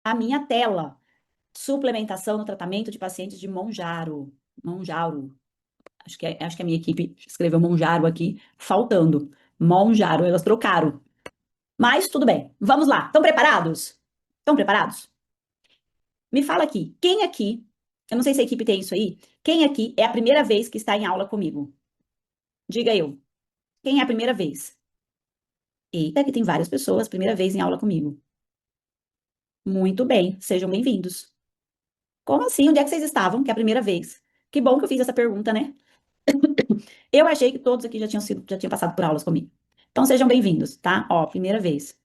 a minha tela. Suplementação no tratamento de pacientes de Monjaro. Monjaro. Acho que a minha equipe escreveu Monjaro aqui, faltando. Monjaro, elas trocaram. Mas tudo bem. Vamos lá. Estão preparados? Estão preparados? Me fala aqui. Quem aqui, eu não sei se a equipe tem isso aí, quem aqui é a primeira vez que está em aula comigo? Diga eu. Quem é a primeira vez? Eita, que tem várias pessoas, primeira vez em aula comigo. Muito bem, sejam bem-vindos. Como assim? Onde é que vocês estavam? Que é a primeira vez. Que bom que eu fiz essa pergunta, né? Eu achei que todos aqui já tinham passado por aulas comigo. Então sejam bem-vindos, tá? Ó, primeira vez.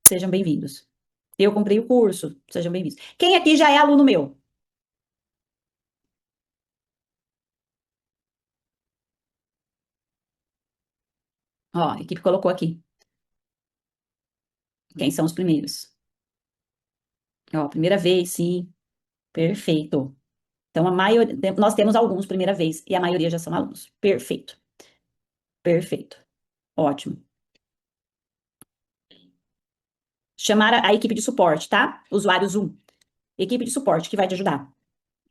Sejam bem-vindos. Eu comprei o curso, sejam bem-vindos. Quem aqui já é aluno meu? Ó, a equipe colocou aqui. Quem são os primeiros? Ó, primeira vez, sim. Perfeito. Então, a maioria, nós temos alguns primeira vez e a maioria já são alunos. Perfeito. Perfeito. Ótimo. Chamar a equipe de suporte, tá? Usuário Zoom. Equipe de suporte que vai te ajudar.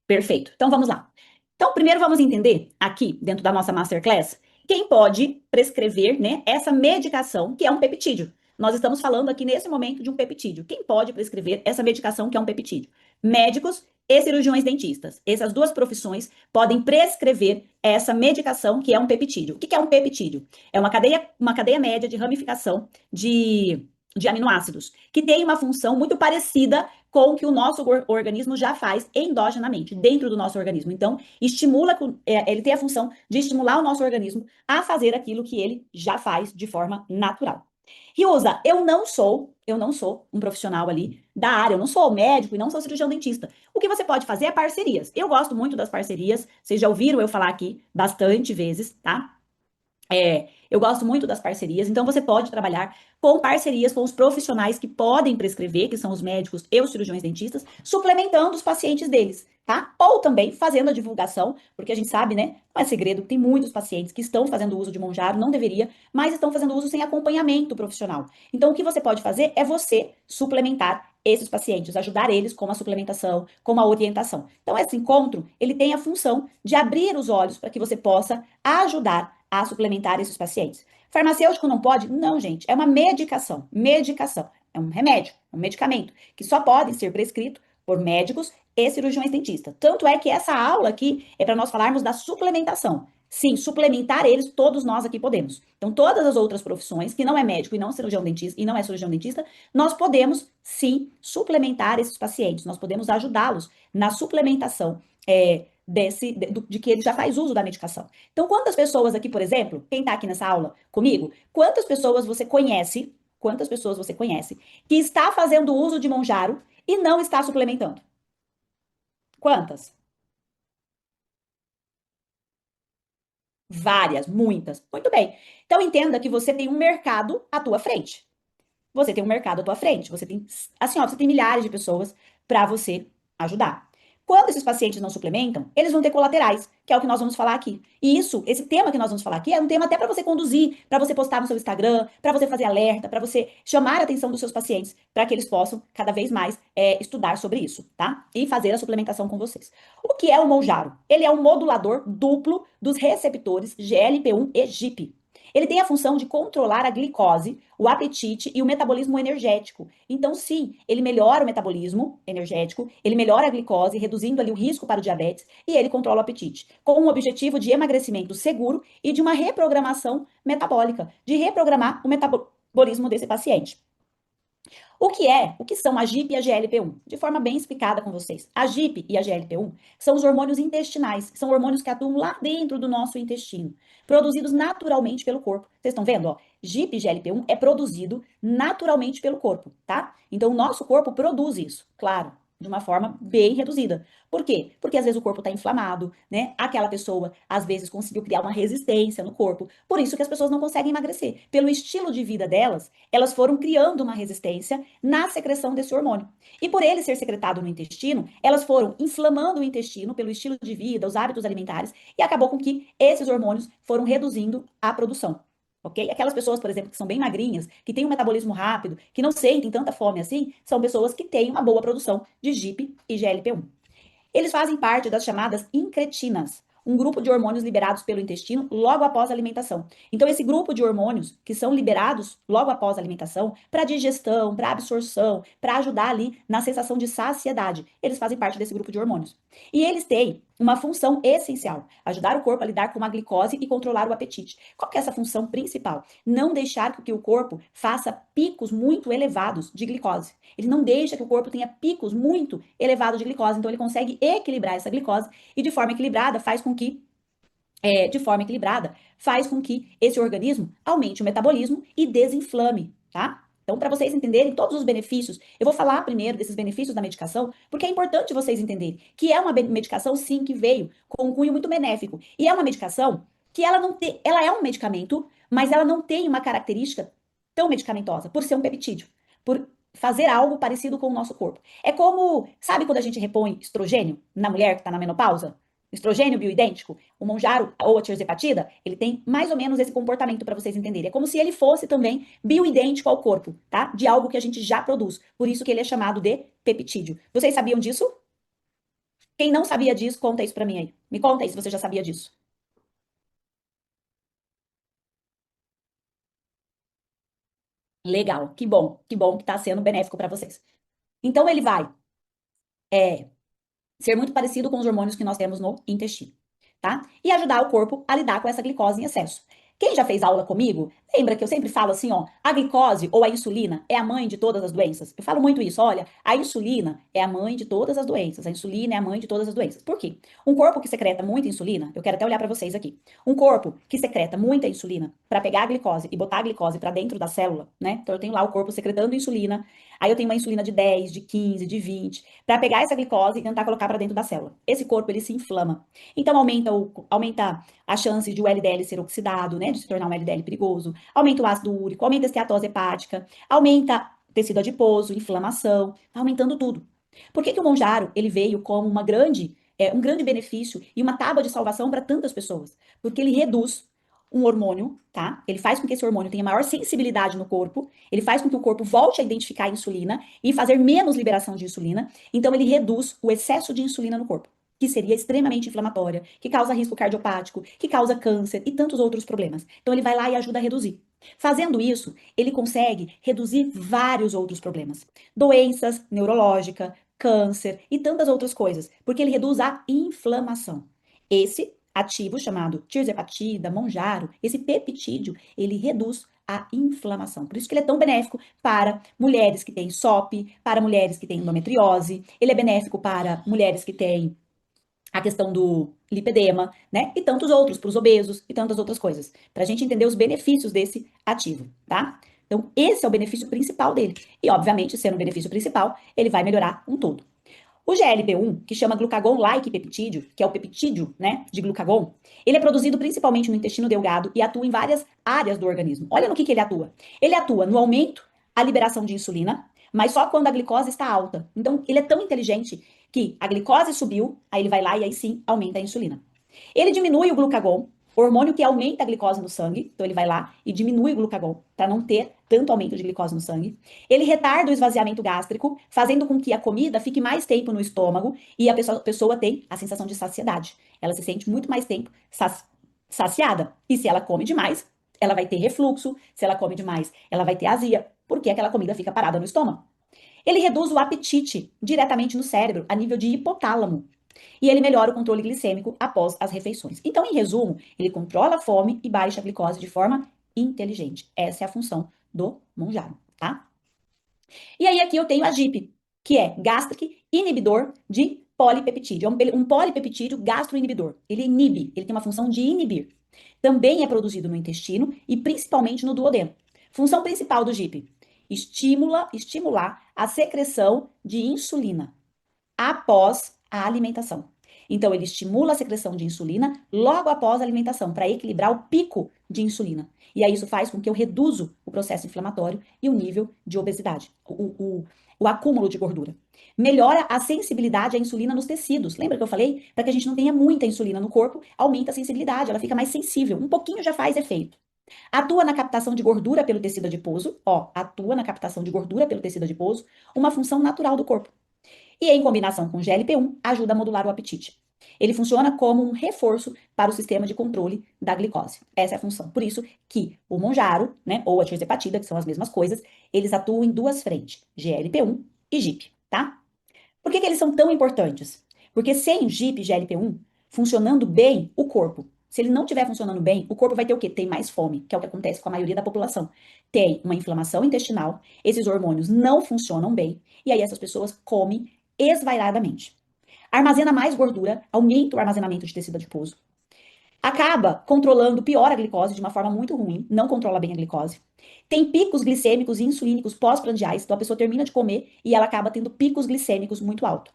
Perfeito. Então vamos lá. Então, primeiro vamos entender aqui, dentro da nossa masterclass, quem pode prescrever, né, essa medicação que é um peptídeo. Nós estamos falando aqui nesse momento de um peptídeo. Quem pode prescrever essa medicação que é um peptídeo? Médicos e cirurgiões dentistas. Essas duas profissões podem prescrever essa medicação que é um peptídeo. O que é um peptídeo? É uma cadeia média de ramificação de aminoácidos, que tem uma função muito parecida com o que o nosso organismo já faz endogenamente, dentro do nosso organismo. Então, ele tem a função de estimular o nosso organismo a fazer aquilo que ele já faz de forma natural. Riusa, eu não sou um profissional ali da área, eu não sou médico e não sou cirurgião dentista. O que você pode fazer é parcerias. Eu gosto muito das parcerias, vocês já ouviram eu falar aqui bastante vezes, tá? Eu gosto muito das parcerias, então você pode trabalhar com parcerias com os profissionais que podem prescrever, que são os médicos e os cirurgiões dentistas, suplementando os pacientes deles, tá? Ou também fazendo a divulgação, porque a gente sabe, né? Não é segredo, tem muitos pacientes que estão fazendo uso de Monjaro, não deveria, mas estão fazendo uso sem acompanhamento profissional. Então, o que você pode fazer é você suplementar esses pacientes, ajudar eles com a suplementação, com a orientação. Então, esse encontro, ele tem a função de abrir os olhos para que você possa ajudar a suplementar esses pacientes. Farmacêutico não pode? Não, gente. É uma medicação. Medicação. É um remédio, um medicamento, que só pode ser prescrito por médicos e cirurgiões dentistas. Tanto é que essa aula aqui é para nós falarmos da suplementação. Sim, suplementar eles, todos nós aqui podemos. Então, todas as outras profissões, que não é médico e não cirurgião dentista, e não é cirurgião dentista, nós podemos sim suplementar esses pacientes, nós podemos ajudá-los na suplementação de que ele já faz uso da medicação. Então, quantas pessoas aqui, por exemplo, quem está aqui nessa aula comigo, quantas pessoas você conhece que está fazendo uso de Monjaro e não está suplementando? Quantas? Várias, muitas. Muito bem. Então, entenda que você tem um mercado à tua frente. Você tem um mercado à tua frente. Você tem, assim, ó, você tem milhares de pessoas para você ajudar. Quando esses pacientes não suplementam, eles vão ter colaterais, que é o que nós vamos falar aqui. E isso, esse tema que nós vamos falar aqui é um tema até para você conduzir, para você postar no seu Instagram, para você fazer alerta, para você chamar a atenção dos seus pacientes, para que eles possam cada vez mais estudar sobre isso, tá? E fazer a suplementação com vocês. O que é o Mounjaro? Ele é um modulador duplo dos receptores GLP-1 e GIP. Ele tem a função de controlar a glicose, o apetite e o metabolismo energético. Então, sim, ele melhora o metabolismo energético, ele melhora a glicose, reduzindo ali o risco para o diabetes, e ele controla o apetite, com o objetivo de emagrecimento seguro e de uma reprogramação metabólica, de reprogramar o metabolismo desse paciente. O que são a GIP e a GLP-1? De forma bem explicada com vocês. A GIP e a GLP-1 são os hormônios intestinais, são hormônios que atuam lá dentro do nosso intestino, produzidos naturalmente pelo corpo. Vocês estão vendo, ó? GIP e GLP-1 é produzido naturalmente pelo corpo, tá? Então o nosso corpo produz isso, claro, de uma forma bem reduzida. Por quê? Porque às vezes o corpo está inflamado, né? Aquela pessoa às vezes conseguiu criar uma resistência no corpo. Por isso que as pessoas não conseguem emagrecer. Pelo estilo de vida delas, elas foram criando uma resistência na secreção desse hormônio. E por ele ser secretado no intestino, elas foram inflamando o intestino pelo estilo de vida, os hábitos alimentares, e acabou com que esses hormônios foram reduzindo a produção. ok? Aquelas pessoas, por exemplo, que são bem magrinhas, que têm um metabolismo rápido, que não sentem tanta fome assim, são pessoas que têm uma boa produção de GIP e GLP-1. Eles fazem parte das chamadas incretinas, um grupo de hormônios liberados pelo intestino logo após a alimentação. Então, esse grupo de hormônios que são liberados logo após a alimentação, para digestão, para absorção, para ajudar ali na sensação de saciedade, eles fazem parte desse grupo de hormônios. E eles têm uma função essencial: ajudar o corpo a lidar com a glicose e controlar o apetite. Qual que é essa função principal? Não deixar que o corpo faça picos muito elevados de glicose. Ele não deixa que o corpo tenha picos muito elevados de glicose, então ele consegue equilibrar essa glicose e de forma equilibrada faz com que esse organismo aumente o metabolismo e desinflame, tá? Então, para vocês entenderem todos os benefícios, eu vou falar primeiro desses benefícios da medicação, porque é importante vocês entenderem que é uma medicação, sim, que veio com um cunho muito benéfico. E é uma medicação que ela não tem, ela é um medicamento, mas ela não tem uma característica tão medicamentosa, por ser um peptídeo, por fazer algo parecido com o nosso corpo. É como, sabe quando a gente repõe estrogênio na mulher que está na menopausa? Estrogênio bioidêntico? O Monjaro ou a tirzepatida, ele tem mais ou menos esse comportamento para vocês entenderem. É como se ele fosse também bioidêntico ao corpo, tá? De algo que a gente já produz. Por isso que ele é chamado de peptídeo. Vocês sabiam disso? Quem não sabia disso, conta isso para mim aí. Me conta aí se você já sabia disso. Legal, que bom que está sendo benéfico para vocês. Então ele vai ser muito parecido com os hormônios que nós temos no intestino, tá? E ajudar o corpo a lidar com essa glicose em excesso. Quem já fez aula comigo, lembra que eu sempre falo assim, ó, a glicose ou a insulina é a mãe de todas as doenças? Eu falo muito isso, olha, a insulina é a mãe de todas as doenças, a insulina é a mãe de todas as doenças. Por quê? Um corpo que secreta muita insulina, eu quero até olhar para vocês aqui. Um corpo que secreta muita insulina para pegar a glicose e botar a glicose para dentro da célula, né? Então eu tenho lá o corpo secretando insulina, aí eu tenho uma insulina de 10, de 15, de 20, para pegar essa glicose e tentar colocar para dentro da célula. Esse corpo ele se inflama. Então aumenta a chance de o LDL ser oxidado, né, de se tornar um LDL perigoso, aumenta o ácido úrico, aumenta a esteatose hepática, aumenta tecido adiposo, inflamação, tá aumentando tudo. Por que que o Monjaro, ele veio como um grande benefício e uma tábua de salvação para tantas pessoas? Porque ele reduz um hormônio, tá? Ele faz com que esse hormônio tenha maior sensibilidade no corpo, ele faz com que o corpo volte a identificar a insulina e fazer menos liberação de insulina, então ele reduz o excesso de insulina no corpo, que seria extremamente inflamatória, que causa risco cardiopático, que causa câncer e tantos outros problemas. Então ele vai lá e ajuda a reduzir. Fazendo isso, ele consegue reduzir vários outros problemas, doenças neurológicas, câncer e tantas outras coisas, porque ele reduz a inflamação. Esse ativo chamado tirzepatida, monjaro, esse peptídeo, ele reduz a inflamação. Por isso que ele é tão benéfico para mulheres que têm SOP, para mulheres que têm endometriose, ele é benéfico para mulheres que têm a questão do lipedema, né? E tantos outros, para os obesos e tantas outras coisas. Para a gente entender os benefícios desse ativo, tá? Então, esse é o benefício principal dele. E, obviamente, sendo o benefício principal, ele vai melhorar um todo. O GLP-1, que chama glucagon-like peptídeo, que é o peptídeo, né, de glucagon, ele é produzido principalmente no intestino delgado e atua em várias áreas do organismo. Olha no que ele atua. Ele atua no aumento, a liberação de insulina, mas só quando a glicose está alta. Então, ele é tão inteligente que a glicose subiu, aí ele vai lá e aí sim aumenta a insulina. Ele diminui o glucagon, hormônio que aumenta a glicose no sangue, então ele vai lá e diminui o glucagon para não ter tanto aumento de glicose no sangue. Ele retarda o esvaziamento gástrico, fazendo com que a comida fique mais tempo no estômago e a pessoa tem a sensação de saciedade. Ela se sente muito mais tempo saciada. E se ela come demais, ela vai ter refluxo. Se ela come demais, ela vai ter azia, porque aquela comida fica parada no estômago. Ele reduz o apetite diretamente no cérebro, a nível de hipotálamo. E ele melhora o controle glicêmico após as refeições. Então, em resumo, ele controla a fome e baixa a glicose de forma inteligente. Essa é a função do Monjaro, tá? E aí aqui eu tenho a GIP, que é gastric inibidor de polipeptídeo. É um polipeptídeo gastroinibidor. Ele inibe, ele tem uma função de inibir. Também é produzido no intestino e principalmente no duodeno. Função principal do GIP: estimular a secreção de insulina após a alimentação. Então, ele estimula a secreção de insulina logo após a alimentação, para equilibrar o pico de insulina. E aí isso faz com que eu reduzo o processo inflamatório e o nível de obesidade, o acúmulo de gordura. Melhora a sensibilidade à insulina nos tecidos. Lembra que eu falei? Para que a gente não tenha muita insulina no corpo, aumenta a sensibilidade, ela fica mais sensível. Um pouquinho já faz efeito. Atua na captação de gordura pelo tecido adiposo, ó, atua na captação de gordura pelo tecido adiposo, uma função natural do corpo. E em combinação com GLP-1, ajuda a modular o apetite. Ele funciona como um reforço para o sistema de controle da glicose. Essa é a função. Por isso que o Monjaro, né, ou a tirzepatida, que são as mesmas coisas, eles atuam em duas frentes, GLP-1 e GIP, tá? Por que eles são tão importantes? Porque sem o GIP e GLP-1 funcionando bem o corpo, se ele não estiver funcionando bem, o corpo vai ter o quê? Tem mais fome, que é o que acontece com a maioria da população. Tem uma inflamação intestinal, esses hormônios não funcionam bem, e aí essas pessoas comem esvairadamente. Armazena mais gordura, aumenta o armazenamento de tecido adiposo. Acaba controlando, pior a glicose de uma forma muito ruim, não controla bem a glicose. Tem picos glicêmicos e insulínicos pós-prandiais, então a pessoa termina de comer e ela acaba tendo picos glicêmicos muito altos.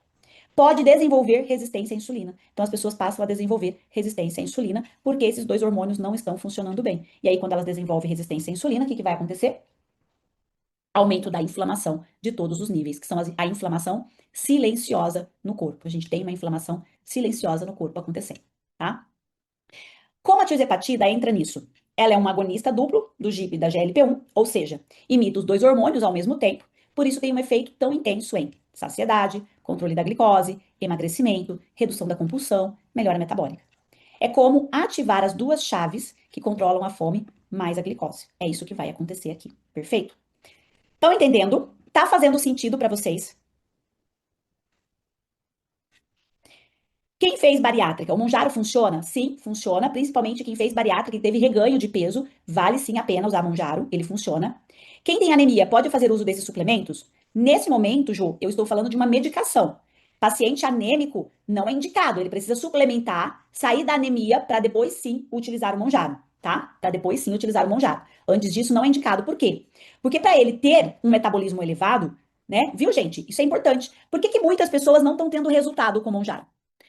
Pode desenvolver resistência à insulina. Então as pessoas passam a desenvolver resistência à insulina porque esses dois hormônios não estão funcionando bem. E aí, quando elas desenvolvem resistência à insulina, o que vai acontecer? Aumento da inflamação de todos os níveis, que são a inflamação silenciosa no corpo. A gente tem uma inflamação silenciosa no corpo acontecendo, tá? Como a tirzepatida entra nisso? Ela é um agonista duplo do GIP e da GLP-1, ou seja, imita os dois hormônios ao mesmo tempo, por isso tem um efeito tão intenso em saciedade, controle da glicose, emagrecimento, redução da compulsão, melhora metabólica. É como ativar as duas chaves que controlam a fome mais a glicose. É isso que vai acontecer aqui, perfeito? Estão entendendo? Tá fazendo sentido para vocês? Quem fez bariátrica? O Monjaro funciona? Sim, funciona. Principalmente quem fez bariátrica e teve reganho de peso, vale sim a pena usar Monjaro, ele funciona. Quem tem anemia pode fazer uso desses suplementos? Nesse momento, Ju, eu estou falando de uma medicação. Paciente anêmico não é indicado, ele precisa suplementar, sair da anemia para depois sim utilizar o Monjaro, tá? Para depois sim utilizar o Monjaro. Antes disso não é indicado. Por quê? Porque para ele ter um metabolismo elevado, né? Viu, gente? Isso é importante. Por que muitas pessoas não estão tendo resultado com o Monjaro?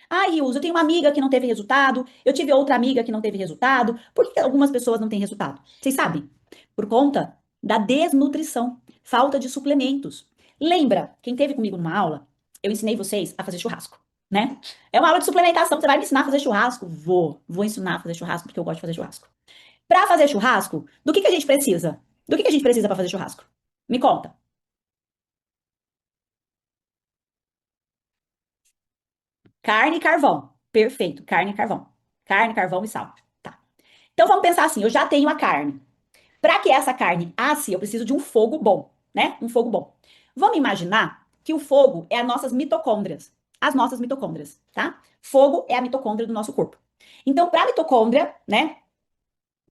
Ah, Rios, eu tenho uma amiga que não teve resultado, eu tive outra amiga que não teve resultado. Por que algumas pessoas não têm resultado? Vocês sabem? Por conta da desnutrição, falta de suplementos. Lembra, quem teve comigo numa aula, eu ensinei vocês a fazer churrasco, né? É uma aula de suplementação, você vai me ensinar a fazer churrasco? Vou ensinar a fazer churrasco porque eu gosto de fazer churrasco. Para fazer churrasco, do que a gente precisa? Do que a gente precisa para fazer churrasco? Me conta. Carne e carvão. Perfeito, carne e carvão. Carne, carvão e sal. Tá. Então vamos pensar assim, eu já tenho a carne. Para que essa carne asse, eu preciso de um fogo bom, né? Um fogo bom. Vamos imaginar que o fogo é as nossas mitocôndrias. As nossas mitocôndrias, tá? Fogo é a mitocôndria do nosso corpo. Então, para a mitocôndria, né,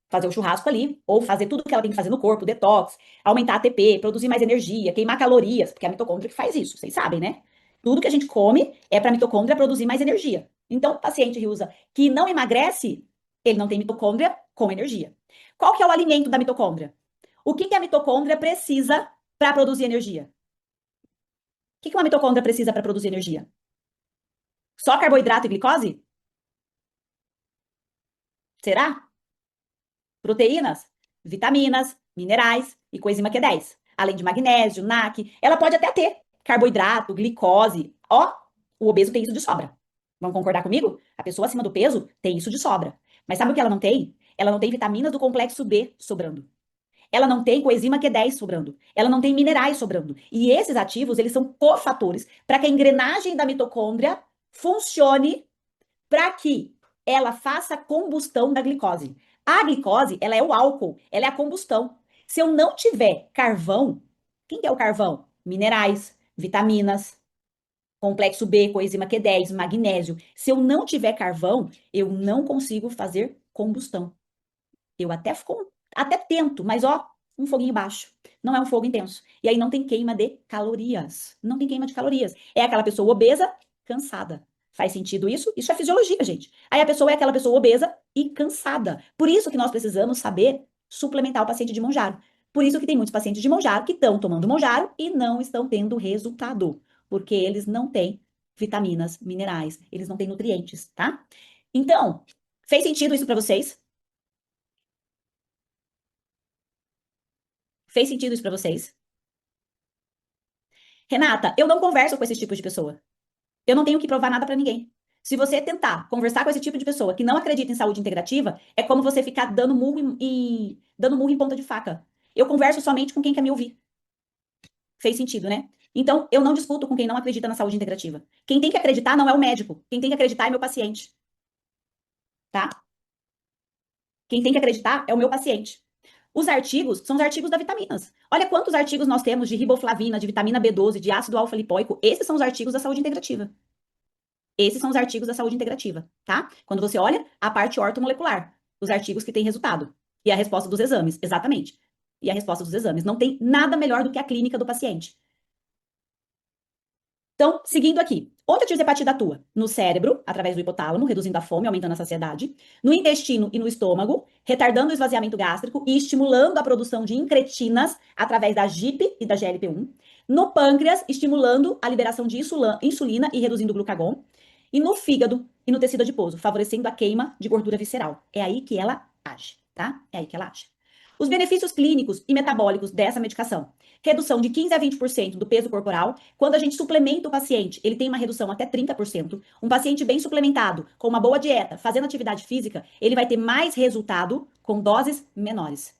fazer o churrasco ali, ou fazer tudo que ela tem que fazer no corpo, detox, aumentar a ATP, produzir mais energia, queimar calorias, porque é a mitocôndria que faz isso, vocês sabem, né? Tudo que a gente come é para a mitocôndria produzir mais energia. Então, o paciente que usa que não emagrece, ele não tem mitocôndria com energia. Qual que é o alimento da mitocôndria? O que a mitocôndria precisa para produzir energia? O que uma mitocôndria precisa para produzir energia? Só carboidrato e glicose? Será? Proteínas, vitaminas, minerais e coenzima Q10, além de magnésio, NAC. Ela pode até ter carboidrato, glicose. Ó, o obeso tem isso de sobra. Vão concordar comigo? A pessoa acima do peso tem isso de sobra. Mas sabe o que ela não tem? Ela não tem vitaminas do complexo B sobrando. Ela não tem coenzima Q10 sobrando. Ela não tem minerais sobrando. E esses ativos, eles são cofatores para que a engrenagem da mitocôndria funcione para que ela faça a combustão da glicose. A glicose, ela é o álcool, ela é a combustão. Se eu não tiver carvão, quem que é o carvão? Minerais, vitaminas, complexo B, coenzima Q10, magnésio. Se eu não tiver carvão, eu não consigo fazer combustão. Eu até tento, mas ó, um foguinho baixo. Não é um fogo intenso. E aí não tem queima de calorias. Não tem queima de calorias. É aquela pessoa obesa, cansada. Faz sentido isso? Isso é fisiologia, gente. Aí a pessoa é aquela pessoa obesa e cansada. Por isso que nós precisamos saber suplementar o paciente de Monjaro. Por isso que tem muitos pacientes de Monjaro que estão tomando Monjaro e não estão tendo resultado, porque eles não têm vitaminas, minerais, eles não têm nutrientes, tá? Então, fez sentido isso para vocês? Fez sentido isso pra vocês? Renata, eu não converso com esse tipo de pessoa. Eu não tenho que provar nada pra ninguém. Se você tentar conversar com esse tipo de pessoa que não acredita em saúde integrativa, é como você ficar dando murro dando murro em ponta de faca. Eu converso somente com quem quer me ouvir. Fez sentido, né? Então, eu não discuto com quem não acredita na saúde integrativa. Quem tem que acreditar não é o médico. Quem tem que acreditar é meu paciente, tá? Quem tem que acreditar é o meu paciente. Os artigos são os artigos das vitaminas. Olha quantos artigos nós temos de riboflavina, de vitamina B12, de ácido alfa-lipoico. Esses são os artigos da saúde integrativa. Esses são os artigos da saúde integrativa, tá? Quando você olha a parte ortomolecular, os artigos que têm resultado. E a resposta dos exames, exatamente. E a resposta dos exames. Não tem nada melhor do que a clínica do paciente. Então, seguindo aqui, onde a tirzepatida atua? No cérebro, através do hipotálamo, reduzindo a fome, aumentando a saciedade. No intestino e no estômago, retardando o esvaziamento gástrico e estimulando a produção de incretinas através da GIP e da GLP-1. No pâncreas, estimulando a liberação de insulina e reduzindo o glucagon. E no fígado e no tecido adiposo, favorecendo a queima de gordura visceral. É aí que ela age, tá? É aí que ela age. Os benefícios clínicos e metabólicos dessa medicação: redução de 15 a 20% do peso corporal. Quando a gente suplementa o paciente, ele tem uma redução até 30%. Um paciente bem suplementado, com uma boa dieta, fazendo atividade física, ele vai ter mais resultado com doses menores,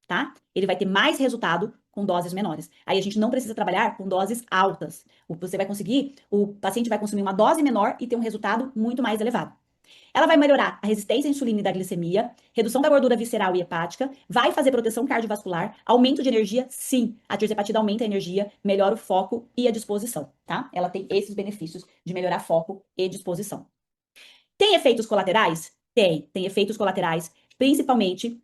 tá? Ele vai ter mais resultado com doses menores. Aí a gente não precisa trabalhar com doses altas. Você vai conseguir, o paciente vai consumir uma dose menor e ter um resultado muito mais elevado. Ela vai melhorar a resistência à insulina e da glicemia, redução da gordura visceral e hepática, vai fazer proteção cardiovascular, aumento de energia, sim. A tirzepatida aumenta a energia, melhora o foco e a disposição, tá? Ela tem esses benefícios de melhorar foco e disposição. Tem efeitos colaterais? Tem efeitos colaterais, principalmente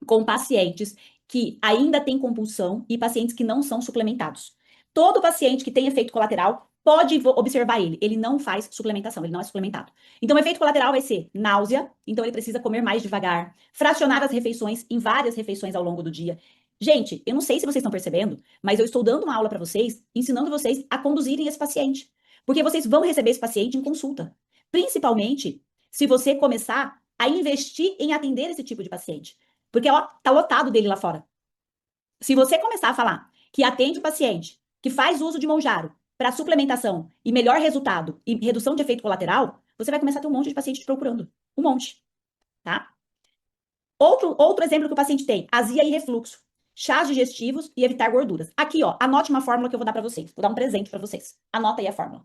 com pacientes que ainda têm compulsão e pacientes que não são suplementados. Todo paciente que tem efeito colateral pode observar ele. Ele não faz suplementação, ele não é suplementado. Então, o efeito colateral vai ser náusea, então ele precisa comer mais devagar, fracionar as refeições em várias refeições ao longo do dia. Gente, eu não sei se vocês estão percebendo, mas eu estou dando uma aula para vocês, ensinando vocês a conduzirem esse paciente. Porque vocês vão receber esse paciente em consulta. Principalmente se você começar a investir em atender esse tipo de paciente. Porque, ó, tá lotado dele lá fora. Se você começar a falar que atende o paciente, que faz uso de Monjaro para suplementação e melhor resultado e redução de efeito colateral, você vai começar a ter um monte de paciente te procurando. Um monte, tá? Outro exemplo que o paciente tem, azia e refluxo, chás digestivos e evitar gorduras. Aqui, ó, anote uma fórmula que eu vou dar para vocês. Vou dar um presente para vocês. Anota aí a fórmula.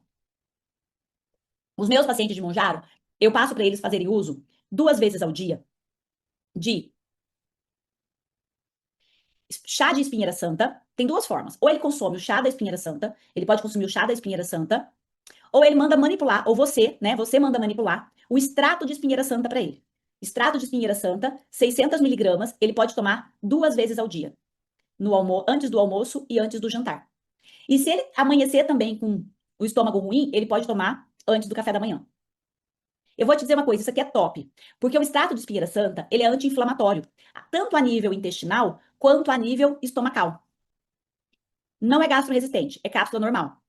Os meus pacientes de Monjaro, eu passo para eles fazerem uso 2 vezes ao dia de chá de espinheira santa. Tem duas formas. Ou ele consome o chá da espinheira santa, ele pode consumir o chá da espinheira santa, ou ele manda manipular, ou você, né? Você manda manipular o extrato de espinheira santa para ele. Extrato de espinheira santa, 600 miligramas, ele pode tomar 2 vezes ao dia, antes do almoço e antes do jantar. E se ele amanhecer também com o estômago ruim, ele pode tomar antes do café da manhã. Eu vou te dizer uma coisa, isso aqui é top, porque o extrato de espinheira santa, ele é anti-inflamatório, tanto a nível intestinal quanto a nível estomacal. Não é gastro-resistente, é cápsula normal.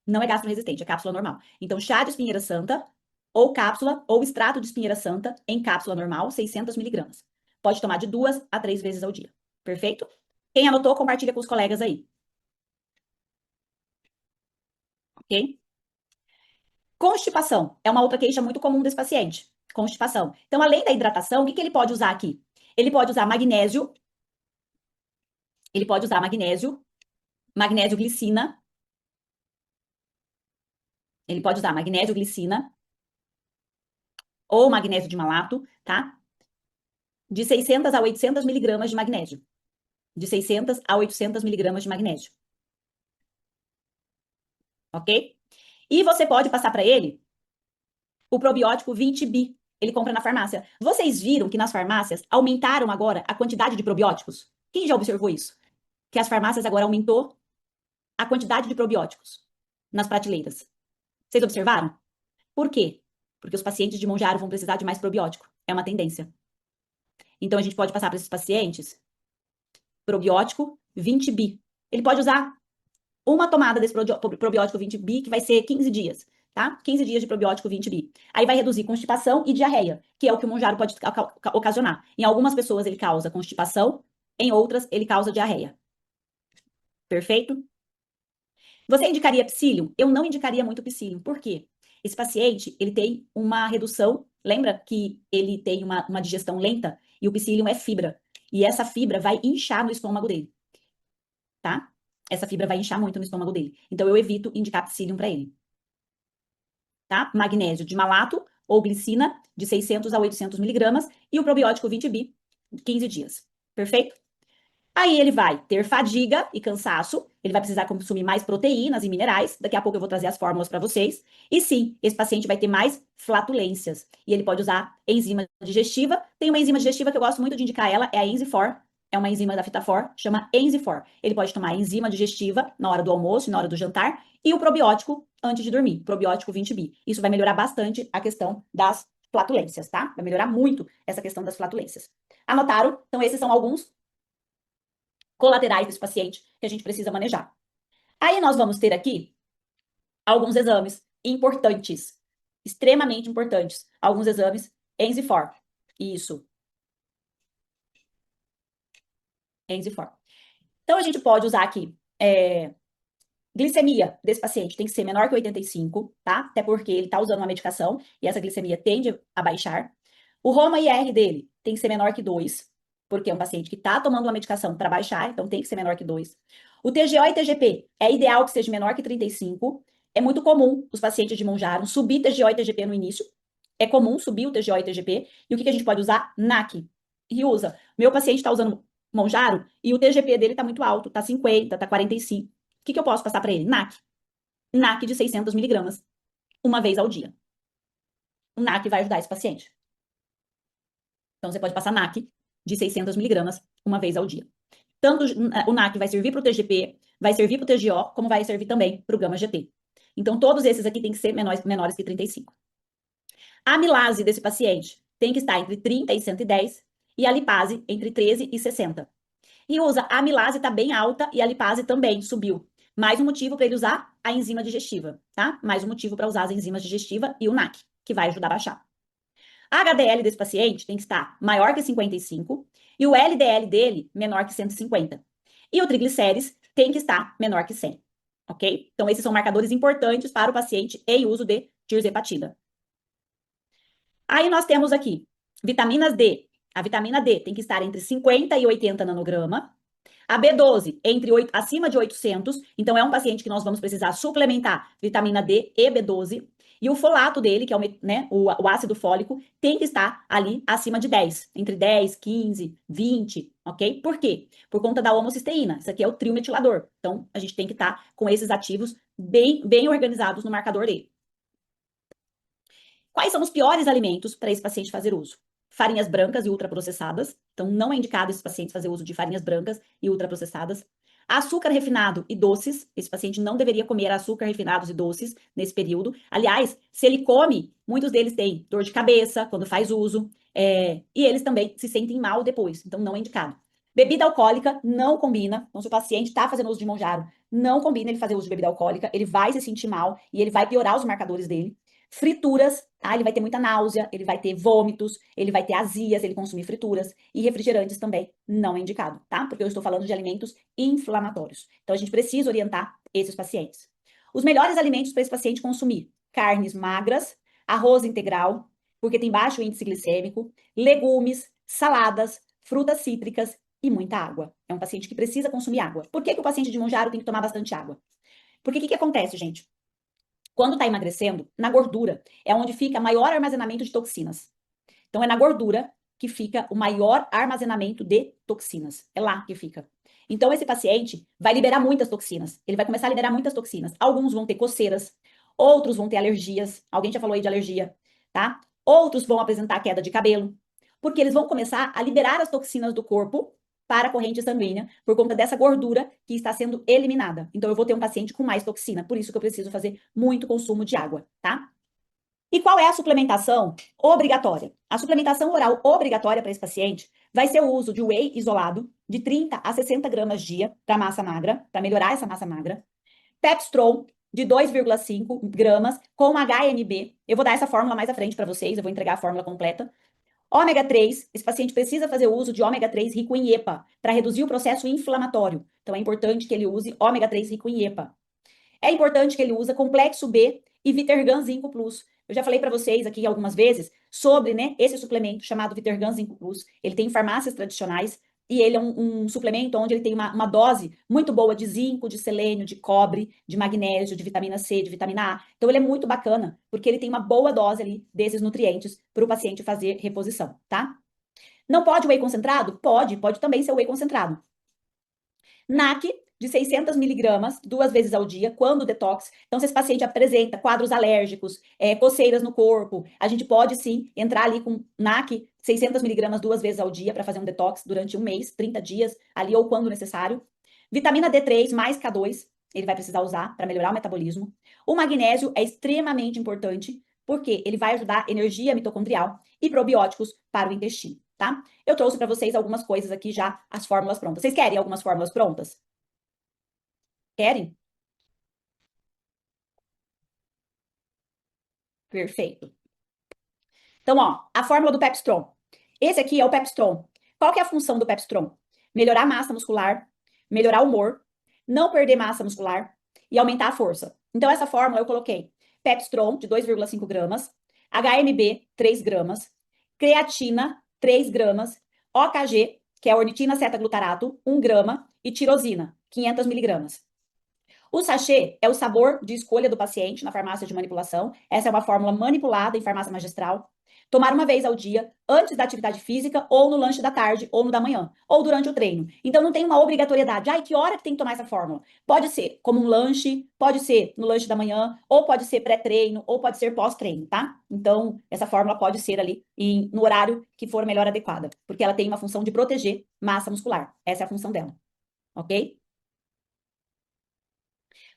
Não é gastro-resistente, é cápsula normal. Então, chá de espinheira santa, ou cápsula, ou extrato de espinheira santa em cápsula normal, 600 miligramas. Pode tomar de 2 a 3 vezes ao dia. Perfeito? Quem anotou, compartilha com os colegas aí. Ok? Constipação é uma outra queixa muito comum desse paciente. Constipação. Então, além da hidratação, o que ele pode usar aqui? Ele pode usar magnésio. Ele pode usar magnésio, magnésio glicina. Ele pode usar magnésio glicina ou magnésio de malato, tá? De 600 a 800 miligramas de magnésio. De 600 a 800 miligramas de magnésio. Ok? E você pode passar para ele o probiótico 20 bi. Ele compra na farmácia. Vocês viram que nas farmácias aumentaram agora a quantidade de probióticos? Quem já observou isso? Que as farmácias agora aumentou a quantidade de probióticos nas prateleiras. Vocês observaram? Por quê? Porque os pacientes de Monjaro vão precisar de mais probiótico. É uma tendência. Então, a gente pode passar para esses pacientes probiótico 20 bi. Ele pode usar uma tomada desse probiótico 20 bi, que vai ser 15 dias, tá? 15 dias de probiótico 20 bi. Aí vai reduzir constipação e diarreia, que é o que o Monjaro pode ocasionar. Em algumas pessoas ele causa constipação, em outras ele causa diarreia. Perfeito? Você indicaria psyllium? Eu não indicaria muito psyllium. Por quê? Esse paciente, ele tem uma redução, lembra que ele tem uma digestão lenta? E o psyllium é fibra. E essa fibra vai inchar no estômago dele, tá? Essa fibra vai inchar muito no estômago dele. Então, eu evito indicar psyllium para ele. Tá? Magnésio de malato ou glicina de 600 a 800 miligramas e o probiótico 20B, 15 dias. Perfeito? Aí ele vai ter fadiga e cansaço, ele vai precisar consumir mais proteínas e minerais. Daqui a pouco eu vou trazer as fórmulas para vocês. E sim, esse paciente vai ter mais flatulências. E ele pode usar enzima digestiva. Tem uma enzima digestiva que eu gosto muito de indicar ela, é a Enzifor. É uma enzima da Fitafor, chama Enzifor. Ele pode tomar enzima digestiva na hora do almoço, na hora do jantar, e o probiótico antes de dormir, probiótico 20B. Isso vai melhorar bastante a questão das flatulências, tá? Vai melhorar muito essa questão das flatulências. Anotaram? Então, esses são alguns colaterais desse paciente que a gente precisa manejar. Aí nós vamos ter aqui alguns exames importantes, extremamente importantes. Alguns exames Enzifor. Isso. Enzifor. Então, a gente pode usar aqui glicemia desse paciente tem que ser menor que 85, tá? Até porque ele tá usando uma medicação e essa glicemia tende a baixar. O Roma-IR dele tem que ser menor que 2, porque é um paciente que tá tomando uma medicação para baixar, então tem que ser menor que 2. O TGO e TGP é ideal que seja menor que 35. É muito comum os pacientes de Monjaro subir TGO e TGP no início. É comum subir o TGO e TGP. E o que a gente pode usar? NAC. E usa. Meu paciente está usando Monjaro e o TGP dele está muito alto, tá 50, tá 45. O que eu posso passar para ele? NAC. NAC de 600 miligramas, uma vez ao dia. O NAC vai ajudar esse paciente. Então, você pode passar NAC de 600 miligramas, uma vez ao dia. Tanto o NAC vai servir para o TGP, vai servir para o TGO, como vai servir também para o gama-GT. Então, todos esses aqui têm que ser menores que 35. A amilase desse paciente tem que estar entre 30 e 110 e a lipase entre 13 e 60. E usa a amilase está bem alta e a lipase também subiu. Mais um motivo para ele usar a enzima digestiva, tá? Mais um motivo para usar as enzimas digestiva e o NAC, que vai ajudar a baixar. A HDL desse paciente tem que estar maior que 55 e o LDL dele menor que 150. E o triglicérides tem que estar menor que 100, ok? Então, esses são marcadores importantes para o paciente em uso de tirzepatida. Aí nós temos aqui vitaminas D. A vitamina D tem que estar entre 50 e 80 nanograma. A B12, acima de 800, então é um paciente que nós vamos precisar suplementar vitamina D e B12. E o folato dele, que é o ácido fólico, tem que estar ali acima de 10, entre 10, 15, 20, ok? Por quê? Por conta da homocisteína. Isso aqui é o trio metilador. Então, a gente tem que estar com esses ativos bem organizados no marcador dele. Quais são os piores alimentos para esse paciente fazer uso? Farinhas brancas e ultraprocessadas. Então, não é indicado esses pacientes fazer uso de farinhas brancas e ultraprocessadas. Açúcar refinado e doces. Esse paciente não deveria comer açúcar refinados e doces nesse período. Aliás, se ele come, muitos deles têm dor de cabeça quando faz uso. E eles também se sentem mal depois. Então, não é indicado. Bebida alcoólica não combina. Então, se o paciente está fazendo uso de Monjaro, não combina ele fazer uso de bebida alcoólica. Ele vai se sentir mal e ele vai piorar os marcadores dele. Frituras, tá? Ele vai ter muita náusea, ele vai ter vômitos, ele vai ter azia se ele consumir frituras. E refrigerantes também não é indicado, tá? Porque eu estou falando de alimentos inflamatórios. Então, a gente precisa orientar esses pacientes. Os melhores alimentos para esse paciente consumir: carnes magras, arroz integral, porque tem baixo índice glicêmico, legumes, saladas, frutas cítricas e muita água. É um paciente que precisa consumir água. Por que o paciente de Monjaro tem que tomar bastante água? Porque o que acontece, gente? Quando está emagrecendo, na gordura é onde fica maior armazenamento de toxinas. Então, é na gordura que fica o maior armazenamento de toxinas. É lá que fica. Então, esse paciente vai liberar muitas toxinas. Ele vai começar a liberar muitas toxinas. Alguns vão ter coceiras, outros vão ter alergias. Alguém já falou aí de alergia, tá? Outros vão apresentar queda de cabelo, porque eles vão começar a liberar as toxinas do corpo para a corrente sanguínea por conta dessa gordura que está sendo eliminada. Então, eu vou ter um paciente com mais toxina, por isso que eu preciso fazer muito consumo de água, tá? E qual é a suplementação obrigatória? A suplementação oral obrigatória para esse paciente vai ser o uso de whey isolado de 30 a 60 gramas dia para massa magra, para melhorar essa massa magra. Pepstron de 2,5 gramas com HMB. Eu vou dar essa fórmula mais à frente para vocês, eu vou entregar a fórmula completa. Ômega 3, esse paciente precisa fazer uso de ômega 3 rico em EPA para reduzir o processo inflamatório. Então, é importante que ele use ômega 3 rico em EPA. É importante que ele use complexo B e Vitergan Zinco Plus. Eu já falei para vocês aqui algumas vezes sobre, né, esse suplemento chamado Vitergan Zinco Plus. Ele tem em farmácias tradicionais e ele é um suplemento onde ele tem uma dose muito boa de zinco, de selênio, de cobre, de magnésio, de vitamina C, de vitamina A. Então ele é muito bacana porque ele tem uma boa dose ali desses nutrientes para o paciente fazer reposição, tá? Não pode whey concentrado? Pode também ser whey concentrado. NAC de 600 miligramas, 2 vezes ao dia, quando detox. Então, se esse paciente apresenta quadros alérgicos, coceiras no corpo, a gente pode sim entrar ali com NAC 600 miligramas 2 vezes ao dia para fazer um detox durante um mês, 30 dias, ali ou quando necessário. Vitamina D3 mais K2, ele vai precisar usar para melhorar o metabolismo. O magnésio é extremamente importante, porque ele vai ajudar energia mitocondrial e probióticos para o intestino, tá? Eu trouxe para vocês algumas coisas aqui já, as fórmulas prontas. Vocês querem algumas fórmulas prontas? Querem? Perfeito. Então, ó, a fórmula do Pepstron. Esse aqui é o Pepstron. Qual que é a função do Pepstron? Melhorar a massa muscular, melhorar o humor, não perder massa muscular e aumentar a força. Então, essa fórmula eu coloquei Pepstron, de 2,5 gramas, HMB, 3 gramas, creatina, 3 gramas, OKG, que é ornitina ceta-glutarato, 1 grama, e tirosina, 500 miligramas. O sachê é o sabor de escolha do paciente na farmácia de manipulação. Essa é uma fórmula manipulada em farmácia magistral. Tomar uma vez ao dia, antes da atividade física, ou no lanche da tarde, ou no da manhã, ou durante o treino. Então não tem uma obrigatoriedade. Ai, que hora que tem que tomar essa fórmula? Pode ser como um lanche, pode ser no lanche da manhã, ou pode ser pré-treino, ou pode ser pós-treino, tá? Então, essa fórmula pode ser ali no horário que for melhor adequada, porque ela tem uma função de proteger massa muscular. Essa é a função dela, ok?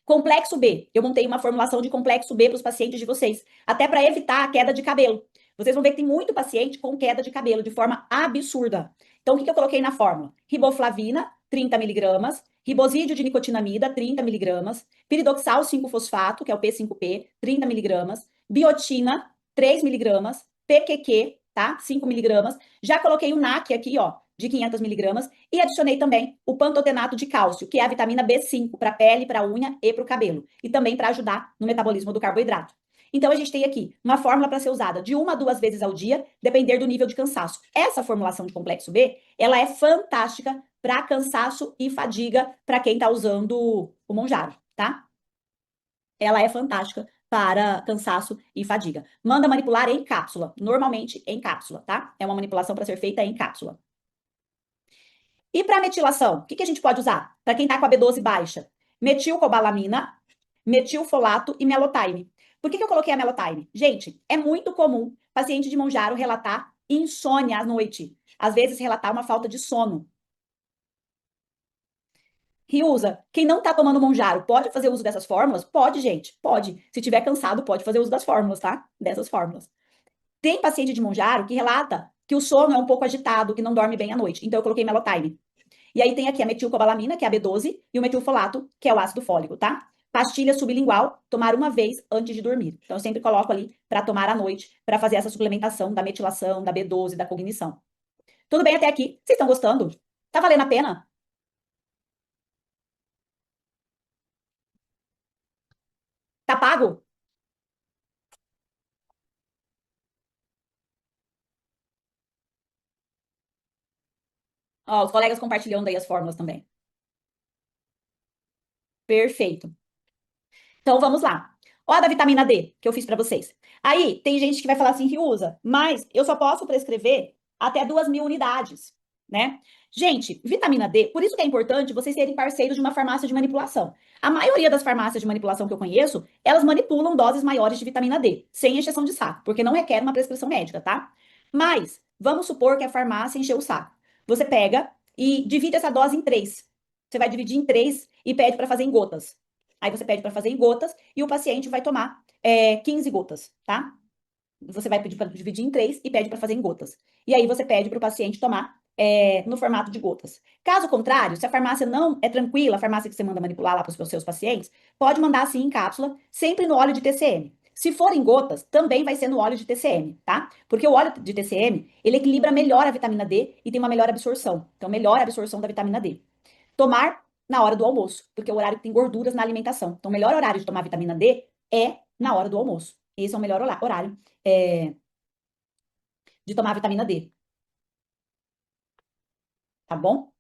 Complexo B. Eu montei uma formulação de complexo B para os pacientes de vocês, até para evitar a queda de cabelo. Vocês vão ver que tem muito paciente com queda de cabelo de forma absurda. Então, o que eu coloquei na fórmula? Riboflavina, 30 miligramas, ribosídeo de nicotinamida, 30 miligramas, piridoxal 5-fosfato, que é o P5P, 30 miligramas, biotina, 3 miligramas, PQQ, tá? 5 miligramas. Já coloquei o NAC aqui, ó, de 500 miligramas, e adicionei também o pantotenato de cálcio, que é a vitamina B5 para a pele, para a unha e para o cabelo, e também para ajudar no metabolismo do carboidrato. Então, a gente tem aqui uma fórmula para ser usada de 1 a 2 vezes ao dia, depender do nível de cansaço. Essa formulação de complexo B, ela é fantástica para cansaço e fadiga para quem está usando o Monjaro, tá? Ela é fantástica para cansaço e fadiga. Manda manipular em cápsula, normalmente em cápsula, tá? É uma manipulação para ser feita em cápsula. E para metilação, o que a gente pode usar? Para quem está com a B12 baixa, metilcobalamina, metilfolato e melotyme. Por que eu coloquei a melotyme? Gente, é muito comum paciente de Monjaro relatar insônia à noite. Às vezes relatar uma falta de sono. Riusa, quem não está tomando Monjaro pode fazer uso dessas fórmulas? Pode, gente, pode. Se tiver cansado, pode fazer uso das fórmulas, tá? Dessas fórmulas. Tem paciente de Monjaro que relata que o sono é um pouco agitado, que não dorme bem à noite. Então eu coloquei melotyme. E aí tem aqui a metilcobalamina, que é a B12, e o metilfolato, que é o ácido fólico, tá? Pastilha sublingual, tomar uma vez antes de dormir. Então, eu sempre coloco ali para tomar à noite, para fazer essa suplementação da metilação, da B12, da cognição. Tudo bem até aqui? Vocês estão gostando? Tá valendo a pena? Tá pago? Ó, os colegas compartilhando aí as fórmulas também. Perfeito. Então vamos lá. Ó a da vitamina D que eu fiz para vocês. Aí tem gente que vai falar assim, Riusa, mas eu só posso prescrever até 2.000 unidades, né? Gente, vitamina D, por isso que é importante vocês serem parceiros de uma farmácia de manipulação. A maioria das farmácias de manipulação que eu conheço, elas manipulam doses maiores de vitamina D, sem exceção de saco, porque não requer uma prescrição médica, tá? Mas vamos supor que a farmácia encheu o saco. Você pega e divide essa dose em três. Você vai dividir em três e pede para fazer em gotas. Aí você pede para fazer em gotas e o paciente vai tomar 15 gotas, tá? Você vai pedir para dividir em três e pede para fazer em gotas. E aí você pede para o paciente tomar no formato de gotas. Caso contrário, se a farmácia não é tranquila, a farmácia que você manda manipular lá para os seus pacientes, pode mandar assim em cápsula, sempre no óleo de TCM. Se for em gotas, também vai ser no óleo de TCM, tá? Porque o óleo de TCM, ele equilibra melhor a vitamina D e tem uma melhor absorção. Então, melhora a absorção da vitamina D. Tomar na hora do almoço, porque é o horário que tem gorduras na alimentação. Então, o melhor horário de tomar vitamina D é na hora do almoço. Esse é o melhor horário é, de tomar vitamina D, tá bom?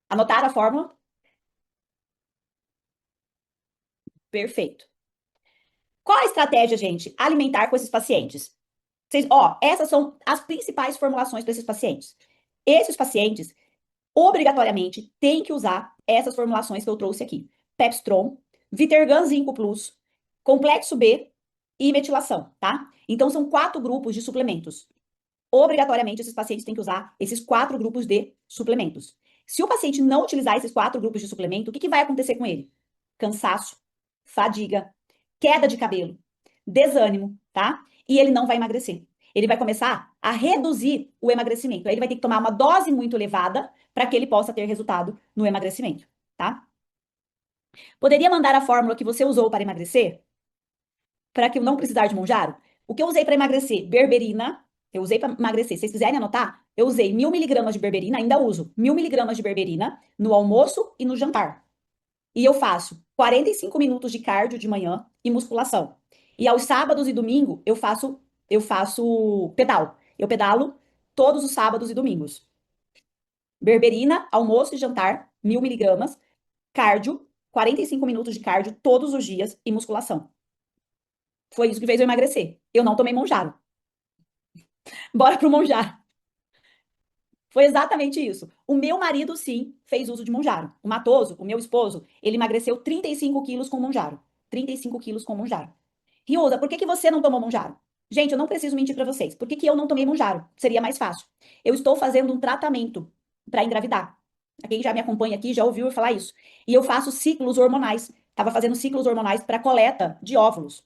Anotaram a fórmula? Perfeito. Qual a estratégia, gente, alimentar com esses pacientes? Essas são as principais formulações para esses pacientes. Esses pacientes, obrigatoriamente, têm que usar essas formulações que eu trouxe aqui. Pepstron, Vitergan Zinco Plus, Complexo B e metilação, tá? Então, são 4 grupos de suplementos. Obrigatoriamente, esses pacientes têm que usar esses 4 grupos de suplementos. Se o paciente não utilizar esses 4 grupos de suplemento, o que vai acontecer com ele? Cansaço, fadiga, queda de cabelo, desânimo, tá? E ele não vai emagrecer. Ele vai começar a reduzir o emagrecimento. Aí ele vai ter que tomar uma dose muito elevada para que ele possa ter resultado no emagrecimento, tá? Poderia mandar a fórmula que você usou para emagrecer? Para que eu não precisar de Monjaro? O que eu usei para emagrecer? Berberina. Eu usei para emagrecer. Se vocês quiserem anotar, eu usei 1.000 mg de berberina, ainda uso 1.000 mg de berberina no almoço e no jantar. E eu faço 45 minutos de cardio de manhã e musculação. E aos sábados e domingo eu faço pedal. Eu pedalo todos os sábados e domingos. Berberina, almoço e jantar, 1.000 mg, cardio, 45 minutos de cardio todos os dias e musculação. Foi isso que fez eu emagrecer. Eu não tomei Monjaro. Bora pro Monjaro. Foi exatamente isso. O meu marido, sim, fez uso de Monjaro. O Matoso, o meu esposo, ele emagreceu 35 quilos com Monjaro. 35 quilos com Monjaro. Riusa, por que que você não tomou Monjaro? Gente, eu não preciso mentir para vocês. Por que que eu não tomei Monjaro? Seria mais fácil. Eu estou fazendo um tratamento para engravidar. Quem já me acompanha aqui já ouviu eu falar isso. E eu faço ciclos hormonais. Estava fazendo ciclos hormonais para coleta de óvulos.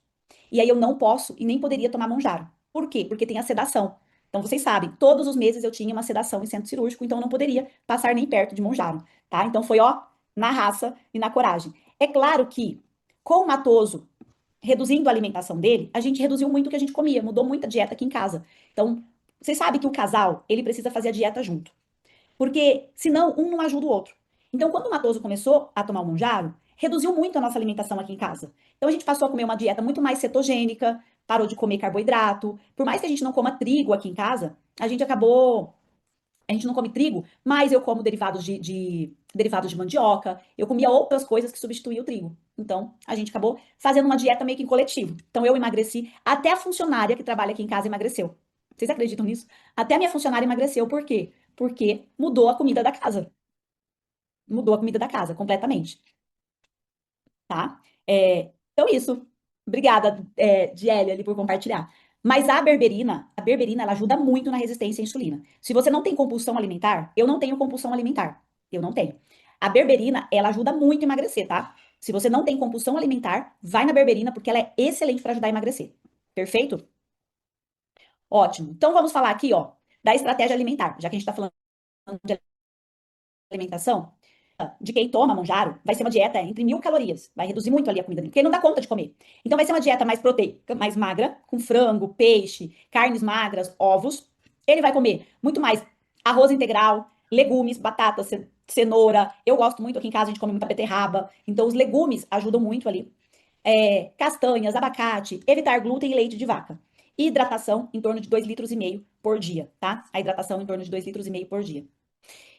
E aí eu não posso e nem poderia tomar Monjaro. Por quê? Porque tem a sedação. Então, vocês sabem, todos os meses eu tinha uma sedação em centro cirúrgico, então eu não poderia passar nem perto de Monjaro, tá? Então foi, ó, na raça e na coragem. É claro que, com o Matoso reduzindo a alimentação dele, a gente reduziu muito o que a gente comia, mudou muito a dieta aqui em casa. Então, vocês sabem que o casal, ele precisa fazer a dieta junto. Porque senão um não ajuda o outro. Então, quando o Matoso começou a tomar o Monjaro, reduziu muito a nossa alimentação aqui em casa. Então, a gente passou a comer uma dieta muito mais cetogênica, parou de comer carboidrato. Por mais que a gente não coma trigo aqui em casa, a gente acabou. A gente não come trigo, mas eu como derivados de mandioca. Eu comia outras coisas que substituíam o trigo. Então, a gente acabou fazendo uma dieta meio que em coletivo. Então, eu emagreci. Até a funcionária que trabalha aqui em casa emagreceu. Vocês acreditam nisso? Até a minha funcionária emagreceu. Por quê? Porque mudou a comida da casa. Mudou a comida da casa, completamente, tá? Então, isso. Obrigada, Diélia, ali por compartilhar. Mas a berberina, ela ajuda muito na resistência à insulina. Se você não tem compulsão alimentar, eu não tenho compulsão alimentar. Eu não tenho. A berberina, ela ajuda muito a emagrecer, tá? Se você não tem compulsão alimentar, vai na berberina, porque ela é excelente para ajudar a emagrecer. Perfeito? Ótimo. Então, vamos falar aqui, ó, da estratégia alimentar, já que a gente tá falando de alimentação. De quem toma Monjaro, vai ser uma dieta entre 1.000 calorias. Vai reduzir muito ali a comida dele, porque ele não dá conta de comer. Então vai ser uma dieta mais proteica, mais magra, com frango, peixe, carnes magras, ovos. Ele vai comer muito mais arroz integral, legumes, batata, cenoura. Eu gosto muito, aqui em casa a gente come muita beterraba. Então os legumes ajudam muito ali. Castanhas, abacate, evitar glúten e leite de vaca. Hidratação em torno de 2,5 litros por dia, tá? A hidratação em torno de 2,5 litros por dia.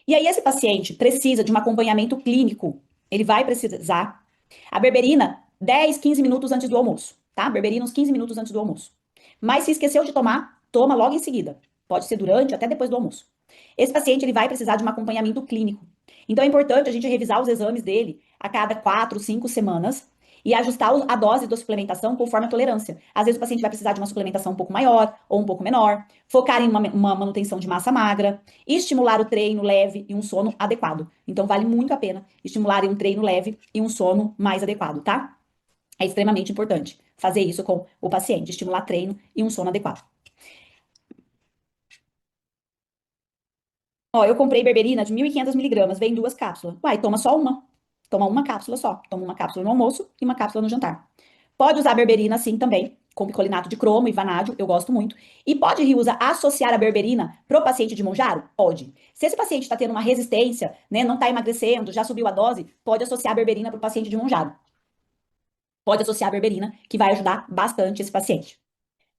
E aí, esse paciente precisa de um acompanhamento clínico. Ele vai precisar. A berberina, 10, 15 minutos antes do almoço, tá? Berberina, uns 15 minutos antes do almoço. Mas se esqueceu de tomar, toma logo em seguida. Pode ser durante, até depois do almoço. Esse paciente, ele vai precisar de um acompanhamento clínico. Então, é importante a gente revisar os exames dele a cada 4, 5 semanas e ajustar a dose da suplementação conforme a tolerância. Às vezes o paciente vai precisar de uma suplementação um pouco maior ou um pouco menor, focar em uma manutenção de massa magra, e estimular o treino leve e um sono adequado. Então, vale muito a pena estimular um treino leve e um sono mais adequado, tá? É extremamente importante fazer isso com o paciente, estimular treino e um sono adequado. Ó, eu comprei berberina de 1.500 mg, vem 2 cápsulas. Uai, toma só uma. Toma uma cápsula só. Toma uma cápsula no almoço e uma cápsula no jantar. Pode usar berberina assim também, com bicolinato de cromo e vanádio, eu gosto muito. E pode, Riusa, associar a berberina pro paciente de Monjaro? Pode. Se esse paciente está tendo uma resistência, né, não está emagrecendo, já subiu a dose, pode associar a berberina pro paciente de Monjaro. Pode associar a berberina, que vai ajudar bastante esse paciente.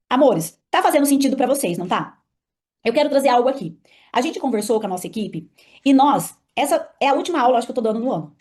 Amores, tá fazendo sentido para vocês, não tá? Eu quero trazer algo aqui. A gente conversou com a nossa equipe e essa é a última aula, acho que eu tô dando no ano.